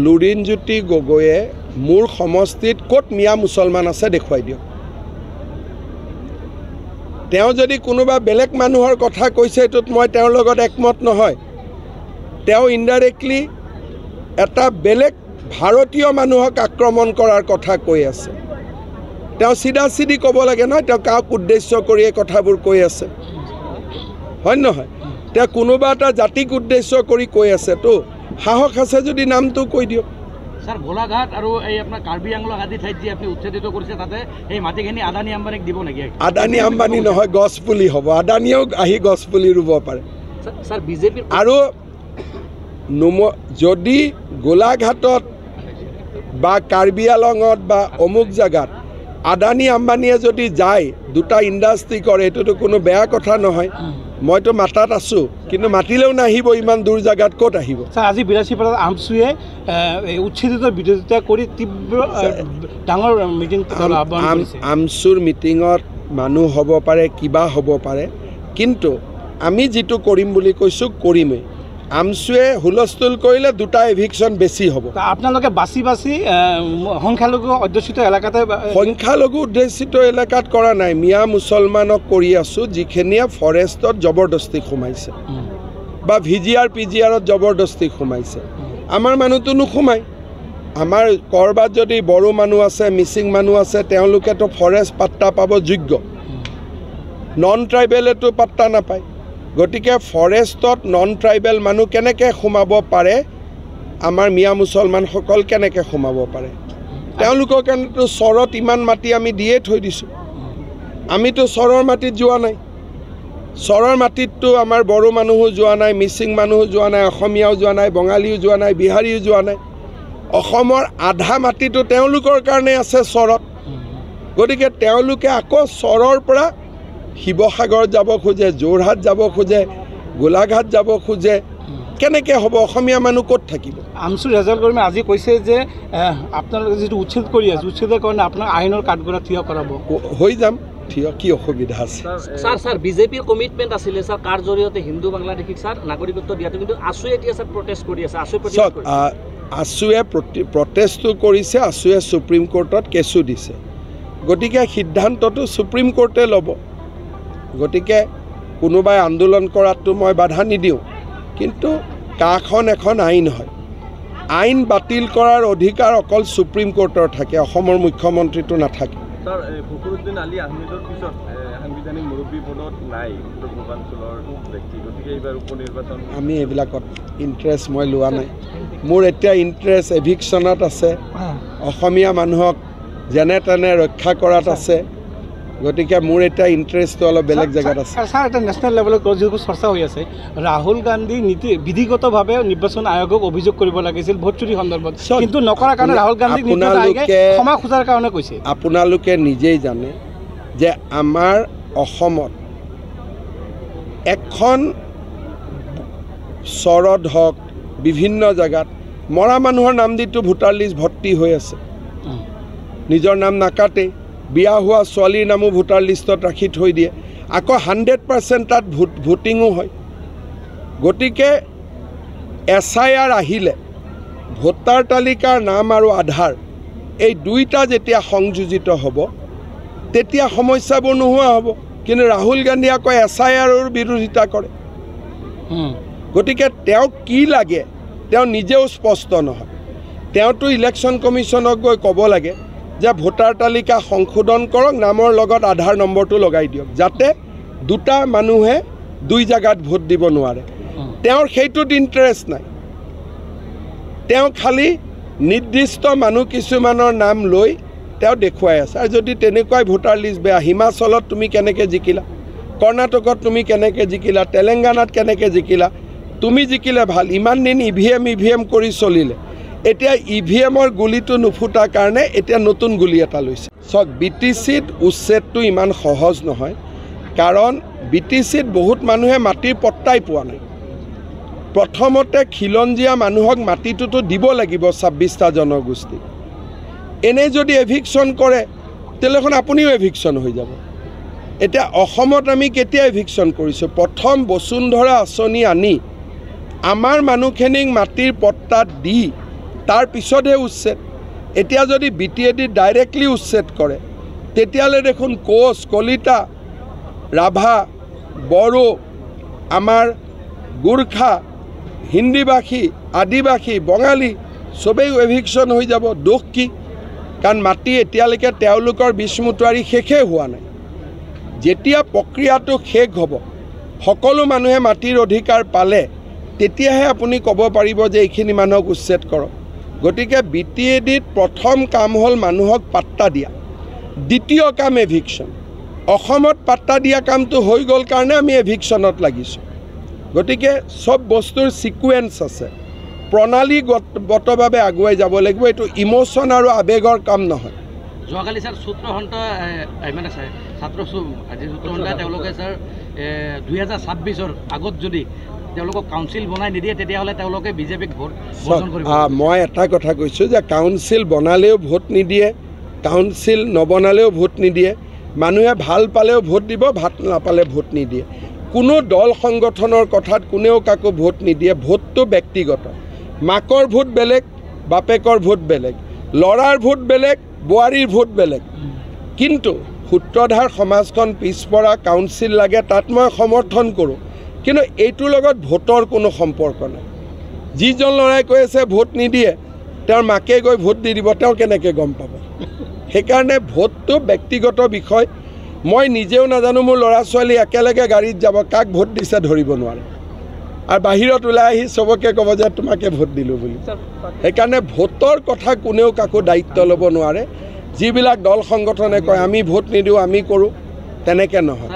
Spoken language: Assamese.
লুৰিণজ্যোতি গগৈয়ে মোৰ সমষ্টিত ক'ত মিয়া মুছলমান আছে দেখুৱাই দিয়ক। তেওঁ যদি কোনোবা বেলেগ মানুহৰ কথা কৈছে এইটোত মই তেওঁৰ লগত একমত নহয়। তেওঁ ইনডাইৰেক্টলি এটা বেলেগ ভাৰতীয় মানুহক আক্ৰমণ কৰাৰ কথা কৈ আছে। তেওঁ চিধা চিধি ক'ব লাগে নহয় তেওঁ কাক উদ্দেশ্য কৰি এই কথাবোৰ কৈ আছে, হয় নহয়? তেওঁ কোনোবা এটা জাতিক উদ্দেশ্য কৰি কৈ আছে, তো সাহস আছে যদি নামটো কৈ দিয়ক। স্যার গোলাঘাট আর এই আপনার কার্বি আংলং আদি ঠাইত যে আপনি উচ্ছেদিত করেছে তাতে এই মাটিখিনি আদানি আম্বানিক দিব নাকি? আদানি আম্বানি নহয়, গছপুলি হ'ব। আদানিও আহি গছপুলি ৰুব পাৰে। স্যাৰ বিজেপি আৰু যদি গোলাঘাটত বা কাৰ্বি আংলঙত বা অমুক জেগাত আদানি আম্বানিয়ে যদি যায় দুটা ইণ্ডাষ্ট্ৰি কৰে, এইটোতো কোনো বেয়া কথা নহয়। মইতো মাতাত আছোঁ, কিন্তু মাতিলেও নাহিব ইমান দূৰ জেগাত, ক'ত আহিব? স্যাৰ আজি বিলাসীপাৰাত আমচুৱে উচ্ছেদিতৰ বিৰোধিতা কৰি তীব্ৰ ডাঙৰ মিটিং আমচুৰ মিটিঙত মানুহ হ'ব পাৰে, কিবা হ'ব পাৰে, কিন্তু আমি যিটো কৰিম বুলি কৈছোঁ কৰিমেই। আমচুৱে হুলস্থুল কৰিলে দুটা এভিকশ্যন বেছি হ'ব। আপোনালোকে বাছি বাছি সংখ্যালঘু অধ্যুষিত এলেকাতে সংখ্যালঘু অধ্যুষিত এলেকাত কৰা নাই, মিয়া মুছলমানক কৰি আছোঁ যিখিনিয়ে ফৰেষ্টত জবৰদস্তি সোমাইছে বা VGR PGRত জবৰদস্তি সোমাইছে। আমাৰ মানুহটো নোসোমায়। আমাৰ ক'ৰবাত যদি বড়ো মানুহ আছে, মিচিং মানুহ আছে, তেওঁলোকেতো ফৰেষ্ট পাত্তা পাব যোগ্য, নন ট্ৰাইবেলেতো পাত্তা নাপায়। গতিকে ফৰেষ্টত নন ট্ৰাইবেল মানুহ কেনেকৈ সোমাব পাৰে, আমাৰ মিয়া মুছলমানসকল কেনেকৈ সোমাব পাৰে? তেওঁলোকৰ কাৰণেতো চৰত ইমান মাটি আমি দিয়ে থৈ দিছোঁ। আমিতো চৰৰ মাটিত যোৱা নাই। চৰৰ মাটিততো আমাৰ বড়ো মানুহো যোৱা নাই, মিচিং মানুহো যোৱা নাই, অসমীয়াও যোৱা নাই, বঙালীও যোৱা নাই, বিহাৰীও যোৱা নাই। অসমৰ আধা মাটিটো তেওঁলোকৰ কাৰণে আছে চৰত। গতিকে তেওঁলোকে আকৌ চৰৰ পৰা শিৱসাগৰ যাব খোজে, যোৰহাট যাব খোজে, গোলাঘাট যাব খোজে, কেনেকৈ হ'ব? অসমীয়া মানুহ ক'ত থাকিব? আমচুৰ ৰেজাল্ট কৰ্মী আজি কৈছে যে আপোনালোকে যিটো উচ্ছেদ কৰি আছে, উচ্ছেদৰ কাৰণে আপোনাক আইনৰ কাঠগড়াত থিয় কৰাব। হৈ যাম থিয়, কি অসুবিধা আছে? স্যাৰ বিজেপিৰ কমিটমেন্ট আছিল স্যাৰ কাৰ জৰিয়তে হিন্দু বাংলাদেশীক স্যাৰ নাগৰিকত্ব দিয়াটো, কিন্তু আছুৱে এতিয়া স্যাৰ প্ৰটেষ্ট কৰি আছে। আছুৱে প্ৰটেষ্টটো কৰিছে, আছুৱে সুপ্ৰিম কোৰ্টত কেছো দিছে। গতিকে সিদ্ধান্তটো সুপ্ৰিম কোৰ্টে ল'ব। গতিকে কোনোবাই আন্দোলন কৰাটো মই বাধা নিদিওঁ, কিন্তু কাখন এখন আইন হয়। আইন বাতিল কৰাৰ অধিকাৰ অকল সুপ্ৰিম কোৰ্টৰ থাকে, অসমৰ মুখ্যমন্ত্ৰীটো নাথাকে। স্যাৰ ফখৰুদ্দিন আলী আহমেদৰ পিছত সাংবিধানিক মুৰব্বী পদত নাই উত্তৰ পূৰ্বাঞ্চলৰ ব্যক্তি, গতিকে এইবাৰ উপনিৰ্বাচন আমি এইবিলাকত ইণ্টাৰেষ্ট মই লোৱা নাই। মোৰ এতিয়া ইণ্টাৰেষ্ট এভিকশ্যনত আছে, অসমীয়া মানুহক যেনে তেনে ৰক্ষা কৰাত আছে। গতিকে মোৰ এতিয়া ইণ্টাৰেষ্টটো অলপ বেলেগ জেগাত আছে। স্যাৰ এটা নেশ্যনেল লেভেলত যিবোৰ চৰ্চা হৈ আছে, ৰাহুল গান্ধী বিধিগতভাৱে নিৰ্বাচন আয়োগক অভিযোগ কৰিব লাগিছিল ভোট চুৰি সন্দৰ্ভত, কিন্তু নকৰাৰ কাৰণে ৰাহুল গান্ধীক ক্ষমা খোজাৰ কাৰণে কৈছে। আপোনালোকে নিজেই জানে যে আমাৰ অসমত এখন চৰত হওক বিভিন্ন জেগাত মৰা মানুহৰ নাম দিটো ভোটাৰ লিষ্ট ভৰ্তি হৈ আছে, নিজৰ নাম নাকাটে। বিয়া হোৱা ছোৱালীৰ নামো ভোটাৰ লিষ্টত ৰাখি থৈ দিয়ে, আকৌ 100% তাত ভোটিঙো হয়। গতিকে SIR আহিলে ভোটাৰ তালিকাৰ নাম আৰু আধাৰ এই দুইটা যেতিয়া সংযোজিত হ'ব তেতিয়া সমস্যাবোৰ নোহোৱা হ'ব। কিন্তু ৰাহুল গান্ধী আকৌ SIRৰ বিৰোধিতা কৰে। গতিকে তেওঁক কি লাগে তেওঁ নিজেও স্পষ্ট নহয়। তেওঁতো ইলেকশ্যন কমিশ্যনক গৈ ক'ব লাগে যে ভোটাৰ তালিকা সংশোধন কৰক, নামৰ লগত আধাৰ নম্বৰটো লগাই দিয়ক, যাতে দুটা মানুহে দুই জেগাত ভোট দিব নোৱাৰে। তেওঁৰ সেইটোত ইণ্টাৰেষ্ট নাই। তেওঁ খালি নিৰ্দিষ্ট মানুহ কিছুমানৰ নাম লৈ তেওঁ দেখুৱাই আছে। আৰু যদি তেনেকুৱাই ভোটাৰ লিষ্ট বেয়া, হিমাচলত তুমি কেনেকৈ জিকিলা, কৰ্ণাটকত তুমি কেনেকৈ জিকিলা, তেলেংগানাত কেনেকৈ জিকিলা, তুমি জিকিলে ভাল। ইমান দিন EVM কৰি চলিলে, এতিয়া EVMৰ গুলিটো নুফুটাৰ কাৰণে এতিয়া নতুন গুলি এটা লৈছে। চাওক, BTCত উচ্ছেদটো ইমান সহজ নহয়, কাৰণ BTCত বহুত মানুহে মাটিৰ পট্টাই পোৱা নাই। প্ৰথমতে খিলঞ্জীয়া মানুহক মাটিটোতো দিব লাগিব 26টা জনগোষ্ঠী। এনে যদি এভিকশ্যন কৰে তেতিয়াহ'লে আপুনিও এভিকশ্যন হৈ যাব। এতিয়া অসমত আমি কেতিয়া এভিকশ্যন কৰিছোঁ? প্ৰথম বসুন্ধৰা আঁচনি আনি আমাৰ মানুহখিনিক মাটিৰ পট্টা দি তাৰ পিছতহে উচ্ছেদ। এতিয়া যদি BTAD ডাইৰেক্টলি উচ্ছেদ কৰে তেতিয়াহ'লে দেখোন কোচ, কলিতা, ৰাভা, বড়ো, আমাৰ গোৰ্খা, হিন্দীভাষী, আদিবাসী, বঙালী চবেই এভিকশ্যন হৈ যাব। দোষ কি? কাৰণ মাটি এতিয়ালৈকে তেওঁলোকৰ বিষ্মুটুৱাৰী শেষেই হোৱা নাই। যেতিয়া প্ৰক্ৰিয়াটো শেষ হ'ব, সকলো মানুহে মাটিৰ অধিকাৰ পালে তেতিয়াহে আপুনি ক'ব পাৰিব যে এইখিনি মানুহক উচ্ছেদ কৰক। গতিকে BTADত প্ৰথম কাম হ'ল মানুহক পাট্টা দিয়া, দ্বিতীয় কাম এভিকশ্যন। অসমত পাট্টা দিয়া কামটো হৈ গ'ল কাৰণে আমি এভিকশ্যনত লাগিছোঁ। গতিকে চব বস্তুৰ ছিকুৱেঞ্চ আছে, প্ৰণালীগতভাৱে আগুৱাই যাব লাগিব। এইটো ইম'শ্যন আৰু আৱেগৰ কাম নহয়। যোৱাকালি ছাৰ সূত্ৰসন্ত মানে ছাত্ৰ আজি সূত্ৰসন্থাই তেওঁলোকে ছাৰ 2026 আগত যদি তেওঁলোকক কাউন্সিল বনাই নিদিয়ে তেতিয়াহ'লে তেওঁলোকে বিজেপিক ভোট বৰ্জন কৰিব। মই এটা কথা কৈছোঁ যে কাউন্সিল বনালেও ভোট নিদিয়ে, কাউন্সিল নবনালেও ভোট নিদিয়ে। মানুহে ভাল পালেও ভোট দিব, ভাল নাপালে ভোট নিদিয়ে। কোনো দল সংগঠনৰ কথাত কোনেও কাকো ভোট নিদিয়ে। ভোটটো ব্যক্তিগত। মাকৰ ভোট বেলেগ, বাপেকৰ ভোট বেলেগ, ল'ৰাৰ ভোট বেলেগ, বোৱাৰীৰ ভোট বেলেগ। কিন্তু সূত্ৰধাৰ সমাজখন পিছপৰা, কাউন্সিল লাগে, তাত মই সমৰ্থন কৰোঁ। কিন্তু এইটোৰ লগত ভোটৰ কোনো সম্পৰ্ক নাই। যিজন ল'ৰাই কৈ আছে ভোট নিদিয়ে, তেওঁৰ মাকে গৈ ভোট দি দিব, তেওঁ কেনেকৈ গম পাব? সেইকাৰণে ভোটটো ব্যক্তিগত বিষয়। মই নিজেও নাজানো মোৰ ল'ৰা ছোৱালী একেলগে গাড়ীত যাব, কাক ভোট দিছে ধৰিব নোৱাৰে। আৰু বাহিৰত ওলাই আহি চবকে ক'ব যে তোমাকে ভোট দিলোঁ বুলি। সেইকাৰণে ভোটৰ কথা কোনেও কাকো দায়িত্ব ল'ব নোৱাৰে। যিবিলাক দল সংগঠনে কয় আমি ভোট নিদিওঁ, আমি কৰোঁ, তেনেকৈ নহয়।